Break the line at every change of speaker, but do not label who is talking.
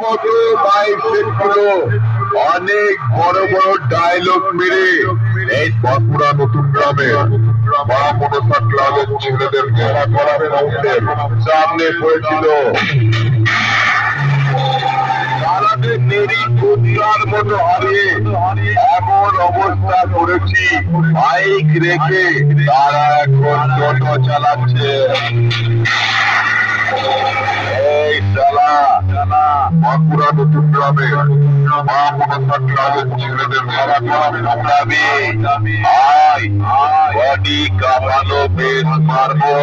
মতো mic set গুলো অনেক বড় বড় ডায়লগ মেরে এই বাঁকুড়া নতুন গ্রামে মা মনসা ক্লাবের ছেলেদের মেলা করা গ্রাউন্ডের সামনে পড়েছিল। তারাদের নেড়ি কুত্তার মতো হারিয়ে এমন অবস্থা করেছি, বাইক রেখে তারা এখন টোটো চালাচ্ছে। এই শালা বাঁকুড়া নতুন গ্রামে মা মনসা ক্লাবের ছেলেদের মেলা করা প্রোগ্রামে আয় বডি কাঁপানো বেশ মারবো।